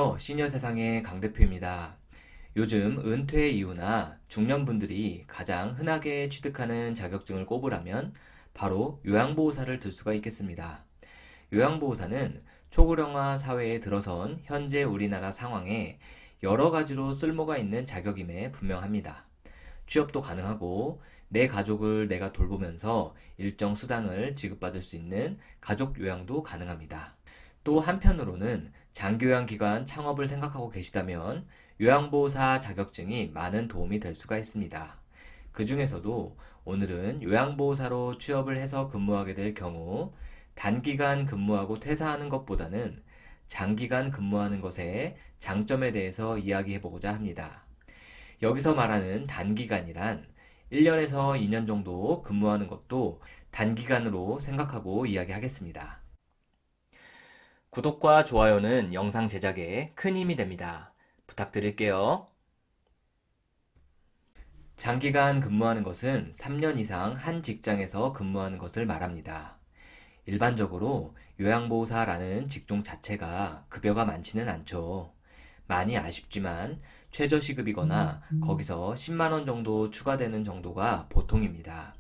안녕하세요. 시니어세상의 강 대표입니다. 요즘 은퇴 이후나 중년분들이 가장 흔하게 취득하는 자격증을 꼽으라면 바로 요양보호사를 들 수가 있겠습니다. 요양보호사는 초고령화 사회에 들어선 현재 우리나라 상황에 여러 가지로 쓸모가 있는 자격임에 분명합니다. 취업도 가능하고 내 가족을 내가 돌보면서 일정 수당을 지급받을 수 있는 가족 요양도 가능합니다. 또 한편으로는 장기요양기관 창업을 생각하고 계시다면 요양보호사 자격증이 많은 도움이 될 수가 있습니다. 그 중에서도 오늘은 요양보호사로 취업을 해서 근무하게 될 경우 단기간 근무하고 퇴사하는 것보다는 장기간 근무하는 것의 장점에 대해서 이야기해 보고자 합니다. 여기서 말하는 단기간이란 1년에서 2년 정도 근무하는 것도 단기간으로 생각하고 이야기하겠습니다. 구독과 좋아요는 영상 제작에 큰 힘이 됩니다. 부탁드릴게요. 장기간 근무하는 것은 3년 이상 한 직장에서 근무하는 것을 말합니다. 일반적으로 요양보호사라는 직종 자체가 급여가 많지는 않죠. 많이 아쉽지만 최저시급이거나 거기서 10만 원 정도 추가되는 정도가 보통입니다.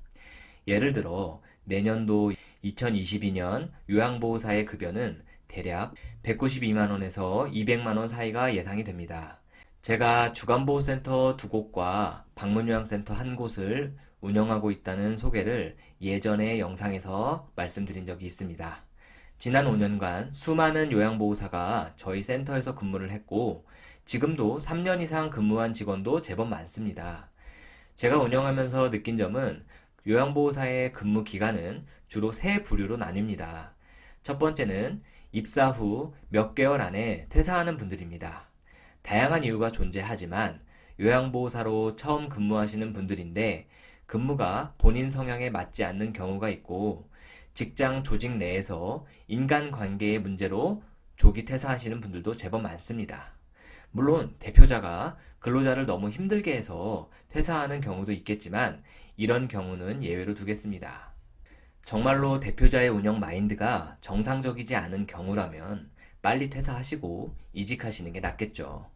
예를 들어 내년도 2022년 요양보호사의 급여는 대략 192만 원에서 200만 원 사이가 예상이 됩니다. 제가 주간보호센터 2곳과 방문요양센터 1곳을 운영하고 있다는 소개를 예전의 영상에서 말씀드린 적이 있습니다. 지난 5년간 수많은 요양보호사가 저희 센터에서 근무를 했고 지금도 3년 이상 근무한 직원도 제법 많습니다. 제가 운영하면서 느낀 점은 요양보호사의 근무 기간은 주로 세 부류로 나뉩니다. 첫 번째는 입사 후 몇 개월 안에 퇴사하는 분들입니다. 다양한 이유가 존재하지만 요양보호사로 처음 근무하시는 분들인데 근무가 본인 성향에 맞지 않는 경우가 있고 직장 조직 내에서 인간관계의 문제로 조기 퇴사하시는 분들도 제법 많습니다. 물론 대표자가 근로자를 너무 힘들게 해서 퇴사하는 경우도 있겠지만 이런 경우는 예외로 두겠습니다. 정말로 대표자의 운영 마인드가 정상적이지 않은 경우라면 빨리 퇴사하시고 이직하시는 게 낫겠죠.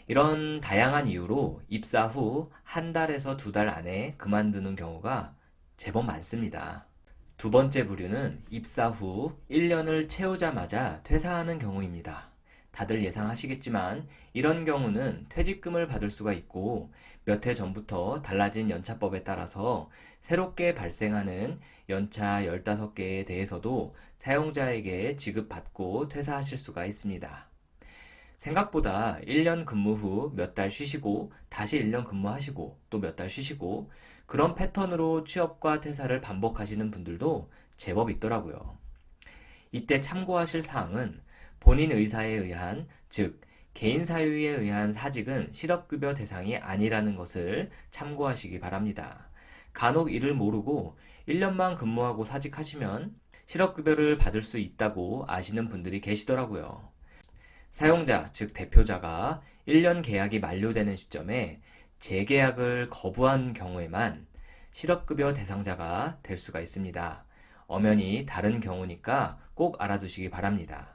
이런 다양한 이유로 입사 후 한 달에서 2달 안에 그만두는 경우가 제법 많습니다. 두 번째 부류는 입사 후 1년을 채우자마자 퇴사하는 경우입니다. 다들 예상하시겠지만 이런 경우는 퇴직금을 받을 수가 있고 몇 해 전부터 달라진 연차법에 따라서 새롭게 발생하는 연차 15개에 대해서도 사용자에게 지급받고 퇴사하실 수가 있습니다. 생각보다 1년 근무 후 몇 달 쉬시고 다시 1년 근무하시고 또 몇 달 쉬시고 그런 패턴으로 취업과 퇴사를 반복하시는 분들도 제법 있더라고요. 이때 참고하실 사항은 본인 의사에 의한, 즉 개인 사유에 의한 사직은 실업급여 대상이 아니라는 것을 참고하시기 바랍니다. 간혹 이를 모르고 1년만 근무하고 사직하시면 실업급여를 받을 수 있다고 아시는 분들이 계시더라고요. 사용자, 즉 대표자가 1년 계약이 만료되는 시점에 재계약을 거부한 경우에만 실업급여 대상자가 될 수가 있습니다. 엄연히 다른 경우니까 꼭 알아두시기 바랍니다.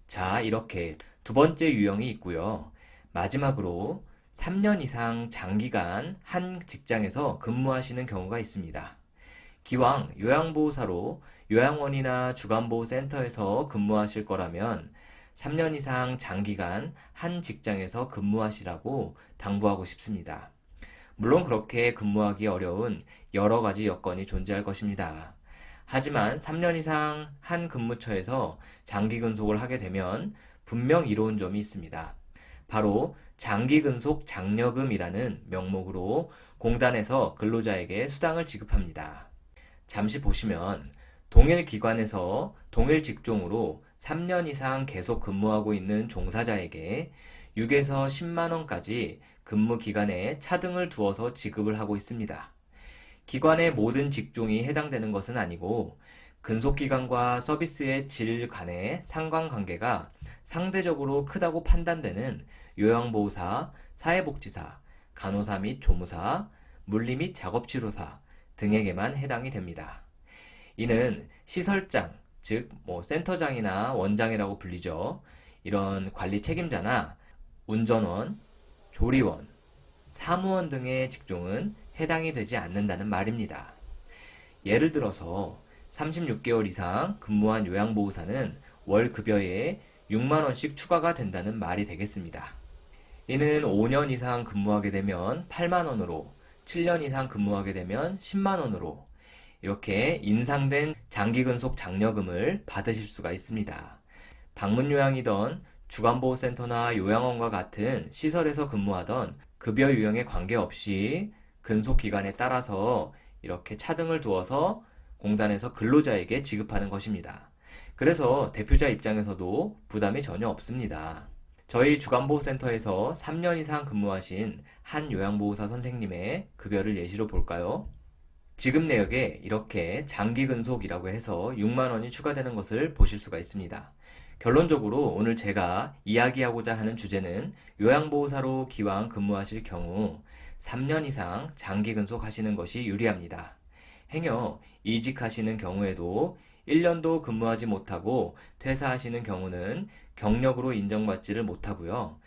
자, 이렇게 두 번째 유형이 있고요. 마지막으로 3년 이상 장기간 한 직장에서 근무하시는 경우가 있습니다. 기왕 요양보호사로 요양원이나 주간보호센터에서 근무하실 거라면 3년 이상 장기간 한 직장에서 근무하시라고 당부하고 싶습니다. 물론 그렇게 근무하기 어려운 여러 가지 여건이 존재할 것입니다. 하지만 3년 이상 한 근무처에서 장기 근속을 하게 되면 분명 이로운 점이 있습니다. 바로 장기 근속 장려금이라는 명목으로 공단에서 근로자에게 수당을 지급합니다. 잠시 보시면 동일 기관에서 동일 직종으로 3년 이상 계속 근무하고 있는 종사자에게 6에서 10만 원까지 근무 기간에 차등을 두어서 지급을 하고 있습니다. 기관의 모든 직종이 해당되는 것은 아니고 근속기간과 서비스의 질 간의 상관관계가 상대적으로 크다고 판단되는 요양보호사, 사회복지사, 간호사 및 조무사, 물리 및 작업치료사 등에게만 해당이 됩니다. 이는 시설장, 즉 센터장이나 원장이라고 불리죠. 이런 관리 책임자나 운전원, 조리원, 사무원 등의 직종은 해당이 되지 않는다는 말입니다. 예를 들어서 36개월 이상 근무한 요양보호사는 월 급여에 6만 원씩 추가가 된다는 말이 되겠습니다. 이는 5년 이상 근무하게 되면 8만 원으로, 7년 이상 근무하게 되면 10만 원으로 이렇게 인상된 장기근속 장려금을 받으실 수가 있습니다. 방문요양이던 주간보호센터나 요양원과 같은 시설에서 근무하던 급여 유형에 관계없이 근속기간에 따라서 이렇게 차등을 두어서 공단에서 근로자에게 지급하는 것입니다. 그래서 대표자 입장에서도 부담이 전혀 없습니다. 저희 주간보호센터에서 3년 이상 근무하신 한 요양보호사 선생님의 급여를 예시로 볼까요? 지급 내역에 이렇게 장기근속이라고 해서 6만 원이 추가되는 것을 보실 수가 있습니다. 결론적으로 오늘 제가 이야기하고자 하는 주제는 요양보호사로 기왕 근무하실 경우 3년 이상 장기근속 하시는 것이 유리합니다. 행여 이직하시는 경우에도 1년도 근무하지 못하고 퇴사하시는 경우는 경력으로 인정받지를 못하고요.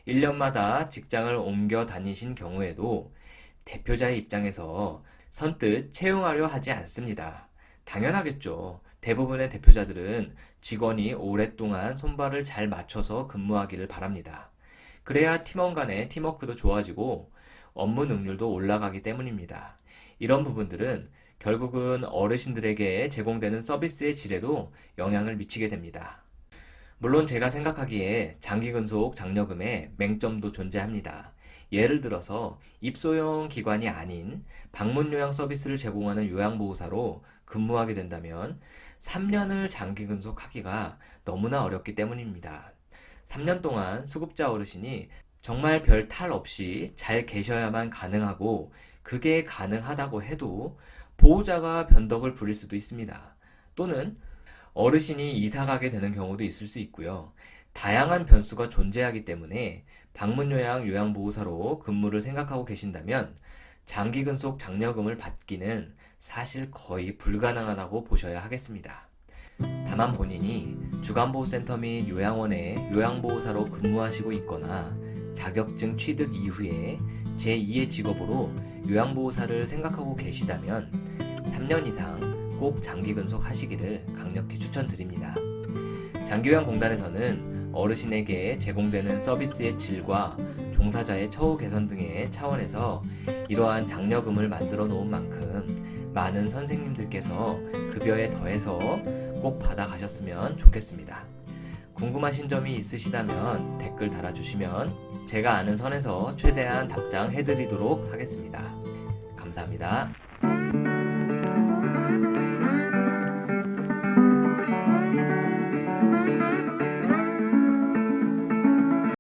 1년마다 직장을 옮겨 다니신 경우에도 대표자의 입장에서 선뜻 채용하려 하지 않습니다. 당연하겠죠. 대부분의 대표자들은 직원이 오랫동안 손발을 잘 맞춰서 근무하기를 바랍니다. 그래야 팀원 간의 팀워크도 좋아지고 업무 능률도 올라가기 때문입니다. 이런 부분들은 결국은 어르신들에게 제공되는 서비스의 질에도 영향을 미치게 됩니다. 물론 제가 생각하기에 장기근속 장려금에 맹점도 존재합니다. 예를 들어서 입소형 기관이 아닌 방문요양 서비스를 제공하는 요양보호사로 근무하게 된다면 3년을 장기근속하기가 너무나 어렵기 때문입니다. 3년 동안 수급자 어르신이 정말 별 탈 없이 잘 계셔야만 가능하고 그게 가능하다고 해도 보호자가 변덕을 부릴 수도 있습니다. 또는 어르신이 이사가게 되는 경우도 있을 수 있고요. 다양한 변수가 존재하기 때문에 방문요양 요양보호사로 근무를 생각하고 계신다면 장기근속 장려금을 받기는 사실 거의 불가능하다고 보셔야 하겠습니다. 다만 본인이 주간보호센터 및 요양원에 요양보호사로 근무하시고 있거나 자격증 취득 이후에 제2의 직업으로 요양보호사를 생각하고 계시다면 3년 이상 꼭 장기근속 하시기를 강력히 추천드립니다. 장기요양공단에서는 어르신에게 제공되는 서비스의 질과 종사자의 처우 개선 등의 차원에서 이러한 장려금을 만들어 놓은 만큼 많은 선생님들께서 급여에 더해서 꼭 받아가셨으면 좋겠습니다. 궁금하신 점이 있으시다면 댓글 달아주시면 제가 아는 선에서 최대한 답장해드리도록 하겠습니다. 감사합니다.